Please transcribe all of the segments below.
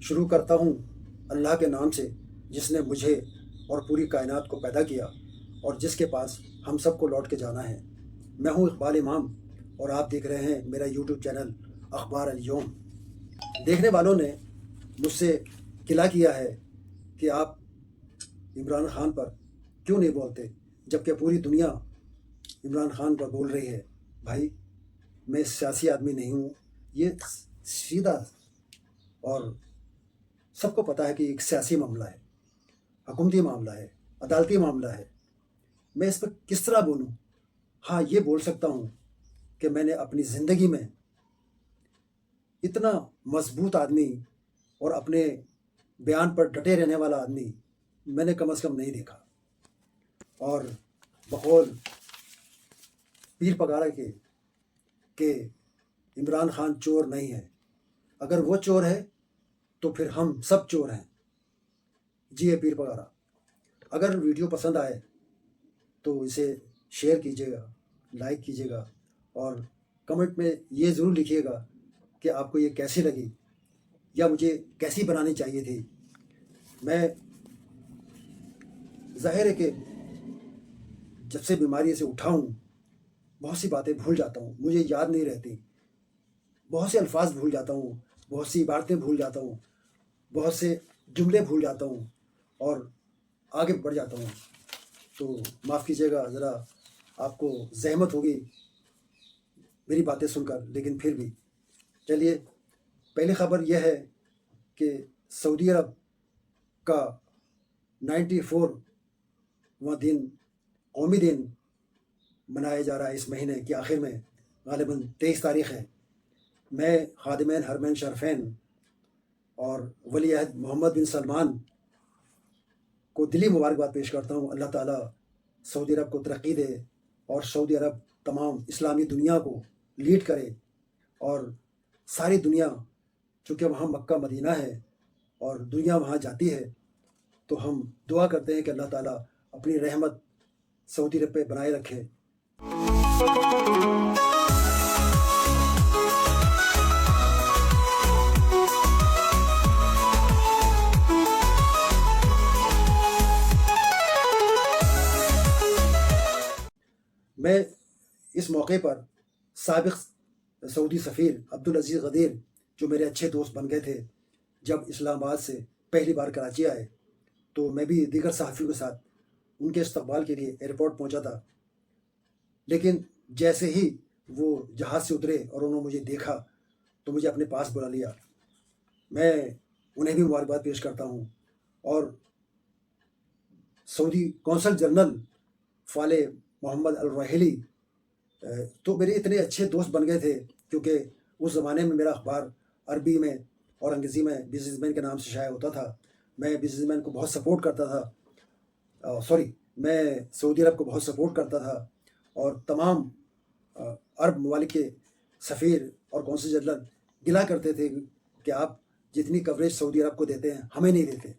شروع کرتا ہوں اللہ کے نام سے جس نے مجھے اور پوری کائنات کو پیدا کیا اور جس کے پاس ہم سب کو لوٹ کے جانا ہے۔ میں ہوں اقبال امام اور آپ دیکھ رہے ہیں میرا یوٹیوب چینل اخبار الیوم۔ دیکھنے والوں نے مجھ سے گلہ کیا ہے کہ آپ عمران خان پر کیوں نہیں بولتے، جبکہ پوری دنیا عمران خان پر بول رہی ہے۔ بھائی، میں سیاسی آدمی نہیں ہوں، یہ سیدھا اور سب کو پتہ ہے کہ ایک سیاسی معاملہ ہے، حکومتی معاملہ ہے، عدالتی معاملہ ہے۔ میں اس پر کس طرح بولوں؟ ہاں، یہ بول سکتا ہوں کہ میں نے اپنی زندگی میں اتنا مضبوط آدمی اور اپنے بیان پر ڈٹے رہنے والا آدمی میں نے کم از کم نہیں دیکھا۔ اور بقول پیر پگارا کے کہ عمران خان چور نہیں ہے، اگر وہ چور ہے تو پھر ہم سب چور ہیں۔ جی پیر پگارا، اگر ویڈیو پسند آئے تو اسے شیئر کیجیے گا، لائک کیجیے گا اور کمنٹ میں یہ ضرور لکھیے گا کہ آپ کو یہ کیسی لگی یا مجھے کیسی بنانی چاہیے تھی۔ میں ظاہر ہے کہ جب سے بیماری سے اٹھا ہوں بہت سی باتیں بھول جاتا ہوں، مجھے یاد نہیں رہتی، بہت سے الفاظ بھول جاتا ہوں، بہت سی عبارتیں بھول جاتا ہوں، بہت سے جملے بھول جاتا ہوں اور آگے بڑھ جاتا ہوں۔ تو معاف کیجیے گا، ذرا آپ کو زحمت ہوگی میری باتیں سن کر، لیکن پھر بھی چلیے، پہلی خبر یہ ہے کہ سعودی عرب کا 94واں دن، قومی دن منایا جا رہا ہے اس مہینے کے آخر میں، غالباً 23 تاریخ ہے۔ میں خادمین حرمین شرفین اور ولی عہد محمد بن سلمان کو دلی مبارکباد پیش کرتا ہوں۔ اللہ تعالیٰ سعودی عرب کو ترقی دے اور سعودی عرب تمام اسلامی دنیا کو لیڈ کرے، اور ساری دنیا، چونکہ وہاں مکہ مدینہ ہے اور دنیا وہاں جاتی ہے، تو ہم دعا کرتے ہیں کہ اللہ تعالیٰ اپنی رحمت سعودی عرب پہ بنائے رکھے۔ میں اس موقع پر سابق سعودی سفیر عبدالعزیز غدیر، جو میرے اچھے دوست بن گئے تھے جب اسلام آباد سے پہلی بار کراچی آئے، تو میں بھی دیگر صحافیوں کے ساتھ ان کے استقبال کے لیے ایئرپورٹ پہنچا تھا، لیکن جیسے ہی وہ جہاز سے اترے اور انہوں نے مجھے دیکھا تو مجھے اپنے پاس بلا لیا۔ میں انہیں بھی مبارکباد پیش کرتا ہوں، اور سعودی قونصل جنرل فالح محمد الروحیلی تو میرے اتنے اچھے دوست بن گئے تھے، کیونکہ اس زمانے میں میرا اخبار عربی میں اور انگریزی میں بزنس مین کے نام سے شائع ہوتا تھا۔ میں بزنس مین کو بہت سپورٹ کرتا تھا، میں سعودی عرب کو بہت سپورٹ کرتا تھا، اور تمام عرب ممالک کے سفیر اور قونصل جنرل گلا کرتے تھے کہ آپ جتنی کوریج سعودی عرب کو دیتے ہیں ہمیں نہیں دیتے۔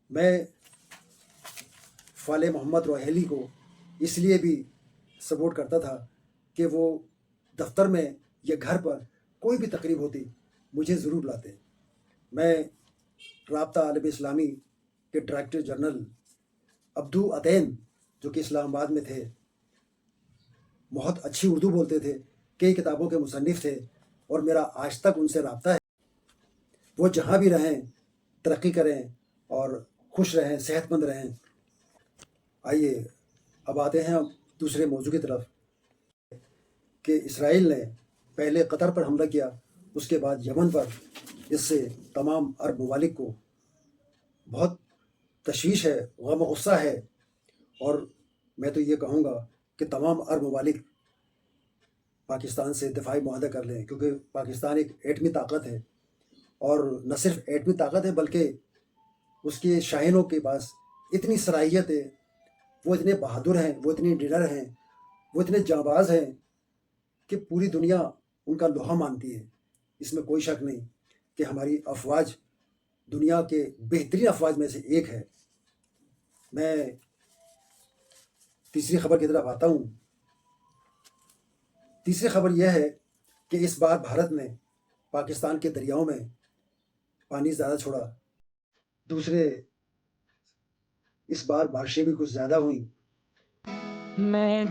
میں فالح محمد روحیلی کو اس لیے بھی سپورٹ کرتا تھا کہ وہ دفتر میں یا گھر پر کوئی بھی تقریب ہوتی مجھے ضرور بلاتے۔ میں رابطہ عالم اسلامی کے ڈائریکٹر جنرل عبدو عطین، جو کہ اسلام آباد میں تھے، بہت اچھی اردو بولتے تھے، کئی کتابوں کے مصنف تھے، اور میرا آج تک ان سے رابطہ ہے۔ وہ جہاں بھی رہیں ترقی کریں اور خوش رہیں، صحت مند رہیں۔ آئیے اب آتے ہیں دوسرے موضوع کی طرف، کہ اسرائیل نے پہلے قطر پر حملہ کیا، اس کے بعد یمن پر۔ اس سے تمام عرب ممالک کو بہت تشویش ہے، غم و غصہ ہے، اور میں تو یہ کہوں گا کہ تمام عرب ممالک پاکستان سے دفاعی معاہدہ کر لیں، کیونکہ پاکستان ایک ایٹمی طاقت ہے، اور نہ صرف ایٹمی طاقت ہے بلکہ اس کے شاہینوں کے پاس اتنی صلاحیت ہے، وہ اتنے بہادر ہیں، وہ اتنے ڈیڈر ہیں، وہ اتنے جانباز ہیں کہ پوری دنیا ان کا لوہا مانتی ہے۔ اس میں کوئی شک نہیں کہ ہماری افواج دنیا کے بہترین افواج میں سے ایک ہے۔ میں تیسری خبر کی طرف آتا ہوں۔ تیسری خبر یہ ہے کہ اس بار بھارت نے پاکستان کے دریاؤں میں پانی زیادہ چھوڑا، دوسرے اس بار بارشیں بھی کچھ زیادہ ہوئیں. میں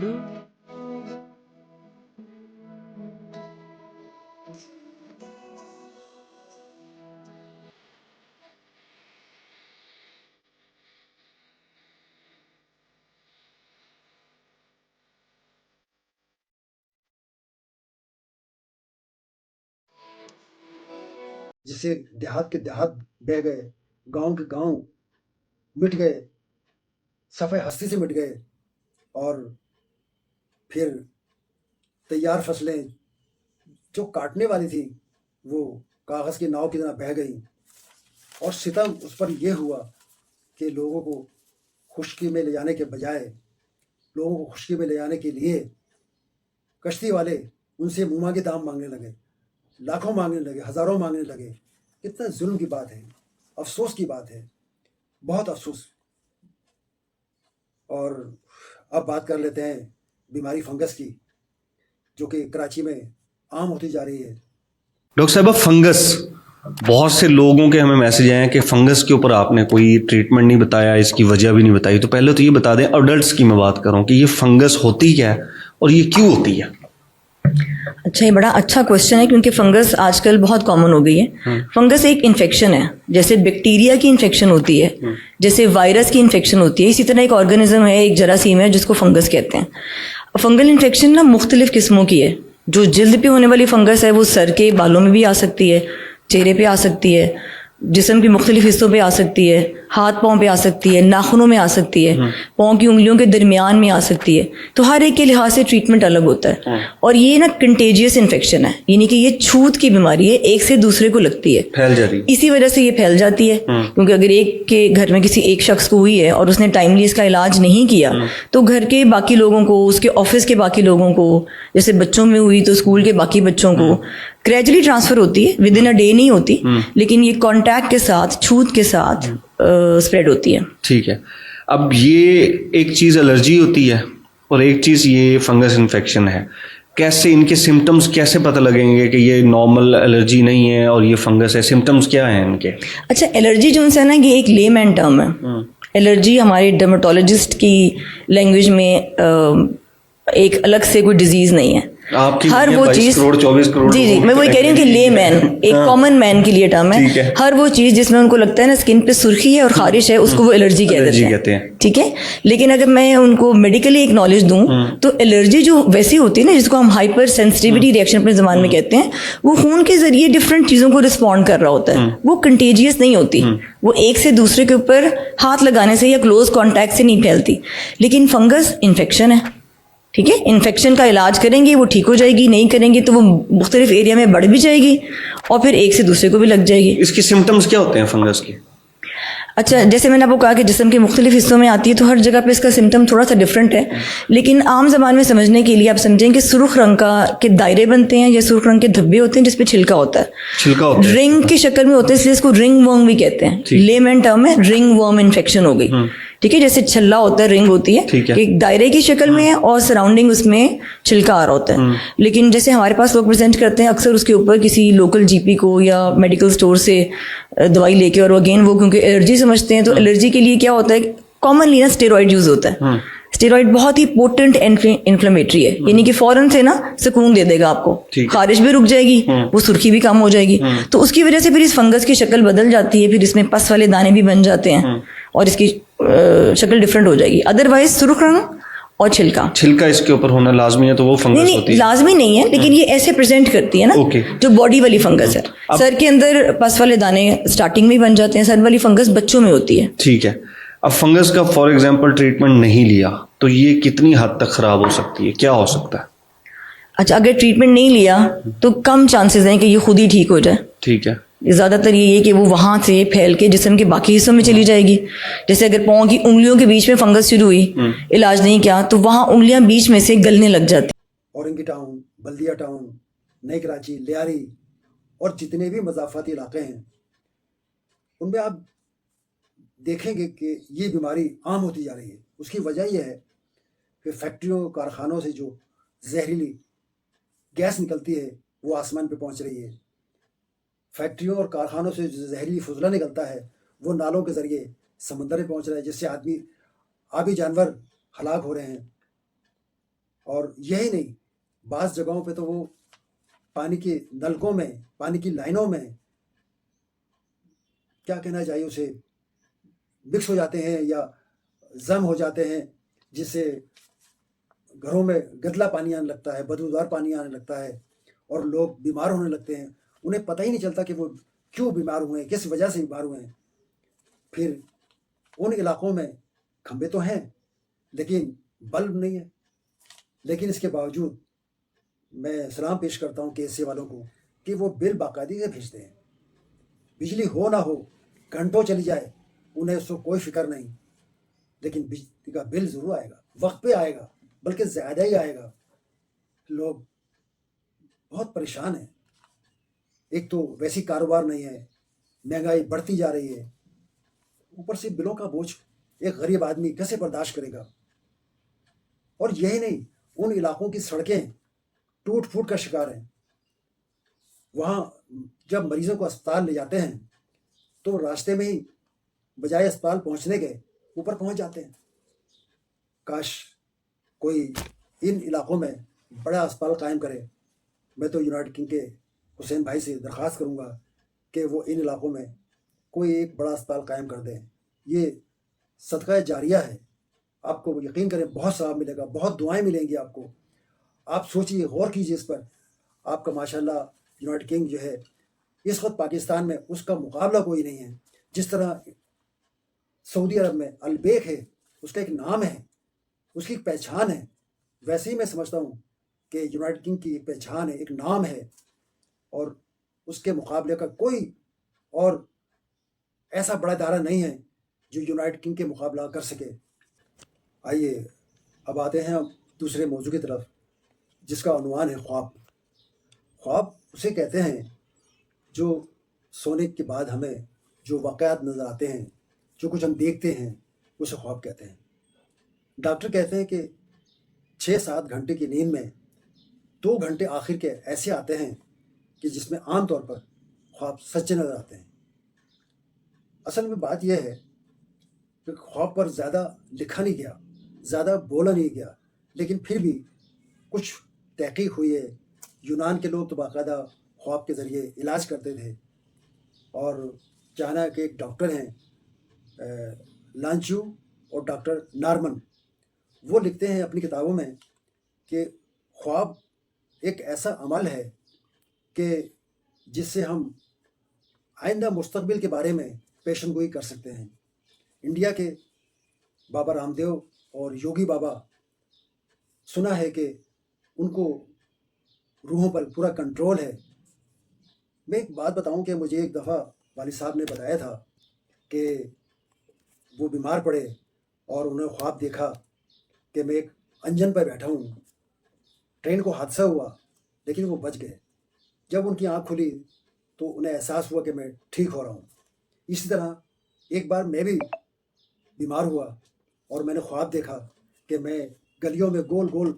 جس سے دیہات کے دیہات بہ گئے، گاؤں کے گاؤں مٹ گئے، صفحہ ہستی سے مٹ گئے، اور پھر تیار فصلیں جو کاٹنے والی تھیں وہ کاغذ کی ناؤ کی طرح بہہ گئیں. اور ستم اس پر یہ ہوا کہ لوگوں کو خشکی میں لے جانے کے بجائے، لوگوں کو خشکی میں لے جانے کے لیے کشتی والے ان سے منہ مانگے دام مانگنے لگے، لاکھوں مانگنے لگے، ہزاروں مانگنے لگے. کتنا ظلم کی بات ہے، افسوس کی بات ہے، بہت افسوس. اور اب بات کر لیتے ہیں بیماری فنگس کی، جو کہ کراچی میں عام ہوتی جا رہی ہے. ڈاکٹر صاحب فنگس، بہت سے لوگوں کے ہمیں میسج آئے ہیں کہ فنگس کے اوپر آپ نے کوئی ٹریٹمنٹ نہیں بتایا، اس کی وجہ بھی نہیں بتائی. تو پہلے تو یہ بتا دیں اڈلٹس کی میں بات کروں کہ یہ فنگس ہوتی کیا ہے اور یہ کیوں ہوتی ہے؟ اچھا، یہ بڑا اچھا کوشچن ہے کیونکہ فنگس آج کل بہت کامن ہو گئی ہے. فنگس ایک انفیکشن ہے، جیسے بیکٹیریا کی انفیکشن ہوتی ہے، جیسے وائرس کی انفیکشن ہوتی ہے، اسی طرح ایک آرگنزم ہے، ایک جراثیم ہے جس کو فنگس کہتے ہیں. فنگل انفیکشن نا مختلف قسموں کی ہے. جو جلد پہ ہونے والی فنگس ہے وہ سر کے بالوں میں بھی آ سکتی ہے، چہرے پہ آ سکتی ہے، جسم کے مختلف حصوں پہ آ سکتی ہے، ہاتھ پاؤں پہ آ سکتی ہے، ناخنوں میں آ سکتی ہے، پاؤں کی انگلیوں کے درمیان میں آ سکتی ہے. تو ہر ایک کے لحاظ سے ٹریٹمنٹ الگ ہوتا ہے. اور یہ نا کنٹیجیس انفیکشن ہے، یعنی کہ یہ چھوت کی بیماری ہے، ایک سے دوسرے کو لگتی ہے، پھیل جاتی ہے. اسی وجہ سے یہ پھیل جاتی ہے. کیونکہ اگر ایک کے گھر میں کسی ایک شخص کو ہوئی ہے اور اس نے ٹائملی اس کا علاج نہیں کیا تو گھر کے باقی لوگوں کو، اس کے آفس کے باقی لوگوں کو، جیسے بچوں میں ہوئی تو اسکول کے باقی بچوں کو گریجولی ٹرانسفر ہوتی ہے، ود ان اے ڈے نہیں ہوتی، لیکن یہ کانٹیکٹ کے ساتھ، چھوت کے ساتھ اسپریڈ ہوتی ہے. ٹھیک ہے. اب یہ ایک چیز الرجی ہوتی ہے اور ایک چیز یہ فنگس انفیکشن ہے. کیسے ان کے سمٹمز کیسے پتہ لگیں گے کہ یہ نارمل الرجی نہیں ہے اور یہ فنگس ہے؟ سمٹمز کیا ہیں ان کے؟ اچھا، الرجی جو ہے نا یہ ایک لے مین ٹرم ہے. الرجی ہمارے ڈرمٹولوجسٹ کی لینگویج میں ایک الگ سے کوئی ڈیزیز نہیں ہے. آپ کی ہر وہ 22 چیز، کروڑ 24 کروڑ جی میں وہی کہہ رہی ہوں کہ لے مین ایک کامن مین کے لیے ٹرم ہے. ہر وہ چیز جس میں ان کو لگتا ہے نا اسکن پہ سرخی ہے اور خارش ہے، اس کو وہ الرجی کہتے ہیں. ٹھیک ہے، لیکن اگر میں ان کو میڈیکلی ایک نالج دوں تو الرجی جو ویسی ہوتی ہے نا، جس کو ہم ہائپر سینسٹیوٹی ریئیکشن اپنے زبان میں کہتے ہیں، وہ خون کے ذریعے ڈفرینٹ چیزوں کو رسپونڈ کر رہا ہوتا ہے. وہ کنٹیجیس نہیں ہوتی، وہ ایک سے دوسرے کے اوپر ہاتھ لگانے سے یا کلوز کانٹیکٹ سے نہیں پھیلتی. لیکن فنگس انفیکشن ہے، ٹھیک ہے، انفیکشن کا علاج کریں گے وہ ٹھیک ہو جائے گی، نہیں کریں گے تو وہ مختلف ایریا میں بڑھ بھی جائے گی اور پھر ایک سے دوسرے کو بھی لگ جائے گی. اس کی سمٹمز کیا ہوتے ہیں فنگس کے؟ اچھا، جیسے میں نے آپ کو کہا کہ جسم کے مختلف حصوں میں آتی ہے تو ہر جگہ پہ اس کا سمٹم تھوڑا سا ڈفرینٹ ہے. لیکن عام زبان میں سمجھنے کے لیے آپ سمجھیں کہ سرخ رنگ کے دائرے بنتے ہیں یا سرخ رنگ کے دھبے ہوتے ہیں جس پہ چھلکا ہوتا ہے، رنگ کی شکل میں ہوتے ہیں، اس لیے اس کو رنگ ورم بھی کہتے ہیں. لے مین ٹرم ہے رنگ ورم انفیکشن ہو گئی. ٹھیک ہے، جیسے چھلا ہوتا ہے، رنگ ہوتی ہے کہ دائرے کی شکل میں ہے اور سراؤنڈنگ اس میں چھلکا آ رہا ہوتا ہے. لیکن جیسے ہمارے پاس لوگ پریزنٹ کرتے ہیں اکثر اس کے اوپر کسی لوکل جی پی کو یا میڈیکل اسٹور سے دوائی لے کے، اور اگین وہ کیونکہ الرجی سمجھتے ہیں تو الرجی کے لیے کیا ہوتا ہے، کامنلی نا اسٹیرائڈ یوز ہوتا ہے. اسٹیرائڈ بہت ہی پوٹنٹ انفلیمیٹری ہے، یعنی کہ فوراً سے نا سکون دے دے گا آپ کو، خارش بھی رک جائے گی، وہ سرخی بھی کم ہو جائے گی. تو اس کی وجہ سے پھر اس فنگس کی شکل بدل جاتی ہے، پھر اس میں پس والے دانے بھی بن جاتے ہیں اور اس کی شکل ڈفرینٹ ہو جائے گی. ادروائز سرخ رنگ اور چھلکا اس کے اوپر ہونا لازمی ہے تو وہ فنگس ہوتی ہے؟ لازمی نہیں ہے، لیکن یہ ایسے پریزنٹ کرتی ہے نا جو باڈی والی فنگس ہے. سر کے اندر پس والے دانے اسٹارٹنگ میں بن جاتے ہیں. سر والی فنگس بچوں میں ہوتی ہے. ٹھیک ہے. اب فنگس کا فار ایگزامپل ٹریٹمنٹ نہیں لیا تو یہ کتنی حد تک خراب ہو سکتی ہے، کیا ہو سکتا ہے؟ اچھا، اگر ٹریٹمنٹ نہیں لیا تو کم چانسز ہیں کہ یہ خود ہی ٹھیک ہو جائے. ٹھیک ہے. زیادہ تر یہ ہے کہ وہ وہاں سے پھیل کے جسم کے باقی حصوں میں چلی جائے گی. جیسے اگر پاؤں کی انگلیوں کے بیچ میں فنگس شروع ہوئی، علاج نہیں کیا تو وہاں انگلیاں بیچ میں سے گلنے لگ جاتی. اورنگی ٹاؤن، بلدیہ ٹاؤن، نئی کراچی، لیاری اور جتنے بھی مضافاتی علاقے ہیں ان میں آپ دیکھیں گے کہ یہ بیماری عام ہوتی جا رہی ہے. اس کی وجہ یہ ہے کہ فیکٹریوں، کارخانوں سے جو زہریلی گیس نکلتی ہے وہ آسمان پہ پہنچ رہی ہے. فیکٹریوں اور کارخانوں سے جو زہریلی فضلہ نکلتا ہے وہ نالوں کے ذریعے سمندر میں پہنچ رہا ہے، جس سے آبی جانور ہلاک ہو رہے ہیں۔ اور یہی نہیں، بعض جگہوں پہ تو وہ پانی کے نلکوں میں، پانی کی لائنوں میں کیا کہنا چاہیے اسے، مکس ہو جاتے ہیں یا ضم ہو جاتے ہیں، جس سے گھروں میں گدلا پانی آنے لگتا ہے، بدبودار پانی آنے لگتا ہے اور لوگ بیمار ہونے لگتے ہیں۔ انہیں پتہ ہی نہیں چلتا کہ وہ کیوں بیمار ہوئے ہیں، کس وجہ سے بیمار ہوئے ہیں۔ پھر ان علاقوں میں کھمبے تو ہیں لیکن بلب نہیں ہے، لیکن اس کے باوجود میں سلام پیش کرتا ہوں کیسے والوں کو کہ وہ بل باقاعدگی سے بھیجتے ہیں۔ بجلی ہو نہ ہو، گھنٹوں چلی جائے، انہیں اس کو کوئی فکر نہیں، لیکن بجلی کا بل ضرور آئے گا، وقت پہ آئے گا، بلکہ زیادہ ہی آئے گا۔ لوگ بہت پریشان ہیں، ایک تو ویسی کاروبار نہیں ہے، مہنگائی بڑھتی جا رہی ہے، اوپر سے بلوں کا بوجھ ایک غریب آدمی کیسے برداشت کرے گا۔ اور یہی نہیں، ان علاقوں کی سڑکیں ٹوٹ پھوٹ کا شکار ہیں۔ وہاں جب مریضوں کو اسپتال لے جاتے ہیں تو راستے میں ہی بجائے اسپتال پہنچنے کے اوپر پہنچ جاتے ہیں۔ کاش کوئی ان علاقوں میں بڑا اسپتال قائم کرے۔ میں تو یونائٹڈ کنگ کے حسین بھائی سے درخواست کروں گا کہ وہ ان علاقوں میں کوئی ایک بڑا اسپتال قائم کر دیں۔ یہ صدقہ جاریہ ہے، آپ کو یقین کریں بہت ثواب ملے گا، بہت دعائیں ملیں گی آپ کو۔ آپ سوچیے، غور کیجیے اس پر۔ آپ کا ماشاءاللہ یونائٹڈ کنگ جو ہے اس وقت پاکستان میں اس کا مقابلہ کوئی نہیں ہے۔ جس طرح سعودی عرب میں البیک ہے، اس کا ایک نام ہے، اس کی ایک پہچان ہے، ویسے ہی میں سمجھتا ہوں کہ یونائٹڈ کنگ کی ایک پہچان ہے، ایک نام ہے، اور اس کے مقابلے کا کوئی اور ایسا بڑا ادارہ نہیں ہے جو یونائٹڈ کنگ کے مقابلہ کر سکے۔ آئیے اب آتے ہیں دوسرے موضوع کی طرف، جس کا عنوان ہے خواب۔ خواب اسے کہتے ہیں جو سونے کے بعد ہمیں جو واقعات نظر آتے ہیں، جو کچھ ہم دیکھتے ہیں، اسے خواب کہتے ہیں۔ ڈاکٹر کہتے ہیں کہ 6-7 گھنٹے کی نیند میں 2 گھنٹے آخر کے ایسے آتے ہیں کہ جس میں عام طور پر خواب سچے نظر آتے ہیں۔ اصل میں بات یہ ہے کہ خواب پر زیادہ لکھا نہیں گیا، زیادہ بولا نہیں گیا، لیکن پھر بھی کچھ تحقیق ہوئی ہے۔ یونان کے لوگ تو باقاعدہ خواب کے ذریعے علاج کرتے تھے، اور چائنا کے ایک ڈاکٹر ہیں لانچیو اور ڈاکٹر نارمن، وہ لکھتے ہیں اپنی کتابوں میں کہ خواب ایک ایسا عمل ہے کہ جس سے ہم آئندہ مستقبل کے بارے میں پیشن گوئی کر سکتے ہیں۔ انڈیا کے بابا رام دیو اور یوگی بابا، سنا ہے کہ ان کو روحوں پر پورا کنٹرول ہے۔ میں ایک بات بتاؤں کہ مجھے ایک دفعہ والد صاحب نے بتایا تھا کہ وہ بیمار پڑے اور انہوں نے خواب دیکھا کہ میں ایک انجن پر بیٹھا ہوں، ٹرین کو حادثہ ہوا لیکن وہ بچ گئے۔ جب ان کی آنکھ کھلی تو انہیں احساس ہوا کہ میں ٹھیک ہو رہا ہوں۔ اسی طرح ایک بار میں بھی بیمار ہوا اور میں نے خواب دیکھا کہ میں گلیوں میں گول گول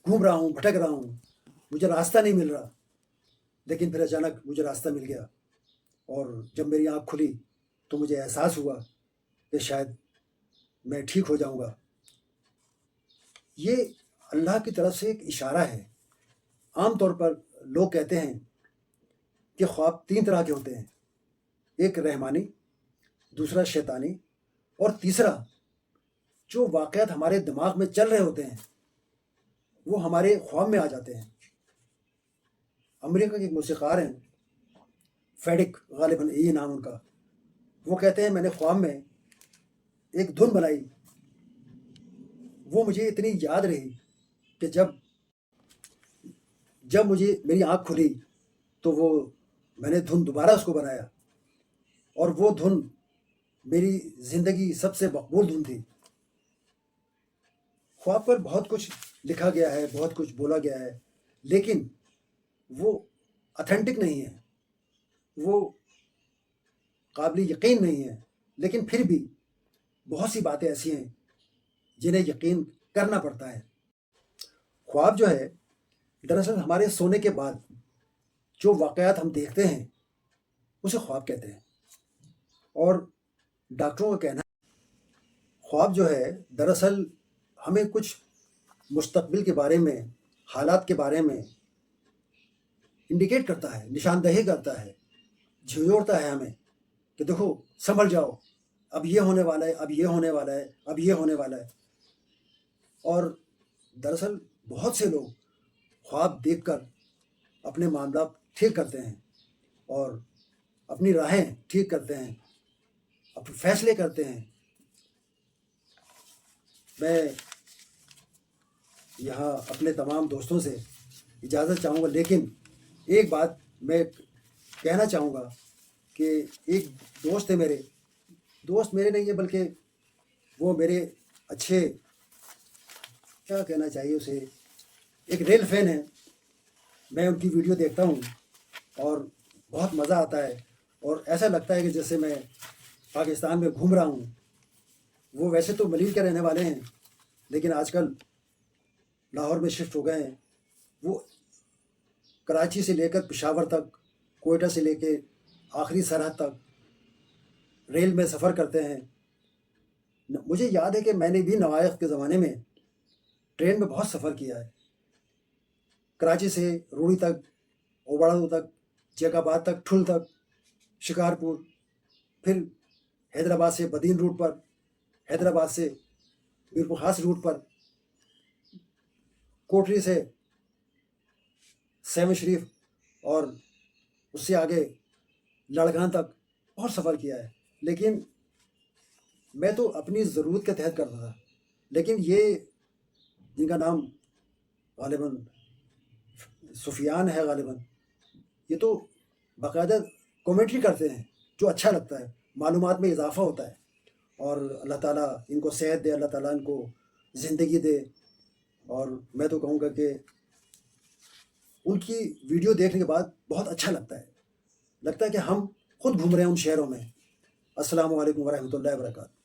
گھوم رہا ہوں، بھٹک رہا ہوں، مجھے راستہ نہیں مل رہا، لیکن پھر اچانک مجھے راستہ مل گیا، اور جب میری آنکھ کھلی تو مجھے احساس ہوا کہ شاید میں ٹھیک ہو جاؤں گا۔ یہ اللہ کی طرف سے ایک اشارہ ہے۔ عام طور پر لوگ کہتے ہیں کہ خواب 3 طرح کے ہوتے ہیں، ایک رحمانی، دوسرا شیطانی، اور تیسرا جو واقعات ہمارے دماغ میں چل رہے ہوتے ہیں وہ ہمارے خواب میں آ جاتے ہیں۔ امریکہ کے ایک موسیقار ہیں، فیڈک غالباً یہی نام ان کا، وہ کہتے ہیں میں نے خواب میں ایک دھن بنائی، وہ مجھے اتنی یاد رہی کہ جب مجھے میری آنکھ کھلی تو میں نے دھن دوبارہ اس کو بنایا، اور وہ دھن میری زندگی سب سے مقبول دھن تھی۔ خواب پر بہت کچھ لکھا گیا ہے، بہت کچھ بولا گیا ہے، لیکن وہ اتھینٹک نہیں ہے، وہ قابل یقین نہیں ہے، لیکن پھر بھی بہت سی باتیں ایسی ہیں جنہیں یقین کرنا پڑتا ہے۔ خواب جو ہے دراصل ہمارے سونے کے بعد جو واقعات ہم دیکھتے ہیں اسے خواب کہتے ہیں. اور ڈاکٹروں کا کہنا ہے خواب جو ہے دراصل ہمیں کچھ مستقبل کے بارے میں، حالات کے بارے میں انڈیکیٹ کرتا ہے، نشاندہی کرتا ہے، جھنجھوڑتا ہے ہمیں کہ دیکھو سنبھل جاؤ، اب یہ ہونے والا ہے، اب یہ ہونے والا ہے، اب یہ ہونے والا ہے. اور دراصل بہت سے لوگ خواب دیکھ کر اپنے معاملات ٹھیک کرتے ہیں اور اپنی راہیں ٹھیک کرتے ہیں، اپنے فیصلے کرتے ہیں. میں یہاں اپنے تمام دوستوں سے اجازت چاہوں گا، لیکن ایک بات میں کہنا چاہوں گا کہ ایک دوست ہے میرے، دوست میرے نہیں ہے بلکہ وہ میرے اچھے، کیا کہنا چاہیے اسے، ایک ریل فین ہے. میں ان کی ویڈیو دیکھتا ہوں اور بہت مزہ آتا ہے اور ایسا لگتا ہے کہ جیسے میں پاکستان میں گھوم رہا ہوں. وہ ویسے تو ملیل کے رہنے والے ہیں لیکن آج کل لاہور میں شفٹ ہو گئے ہیں. وہ کراچی سے لے کر پشاور تک، کوئٹہ سے لے کے آخری سرحد تک ریل میں سفر کرتے ہیں. مجھے یاد ہے کہ میں نے بھی نوائق کے زمانے میں ٹرین میں بہت سفر کیا ہے، کراچی سے روڑی تک، اوباڑہ تک، جیک آباد تک، ٹھل تک، شکارپور، پھر حیدرآباد سے بدین روٹ پر، حیدرآباد سے میرپور خاص روٹ پر، کوٹری سے سیون شریف اور اس سے آگے لڑکان تک بہت سفر کیا ہے. لیکن میں تو اپنی ضرورت کے تحت کرتا تھا، لیکن یہ جن کا نام غالباً سفیان ہے، غالباً یہ تو باقاعدہ کومنٹری کرتے ہیں جو اچھا لگتا ہے، معلومات میں اضافہ ہوتا ہے. اور اللہ تعالیٰ ان کو صحت دے، اللہ تعالیٰ ان کو زندگی دے. اور میں تو کہوں گا کہ ان کی ویڈیو دیکھنے کے بعد بہت اچھا لگتا ہے کہ ہم خود گھوم رہے ہیں ان شہروں میں. السلام علیکم ورحمۃ اللہ وبرکاتہ.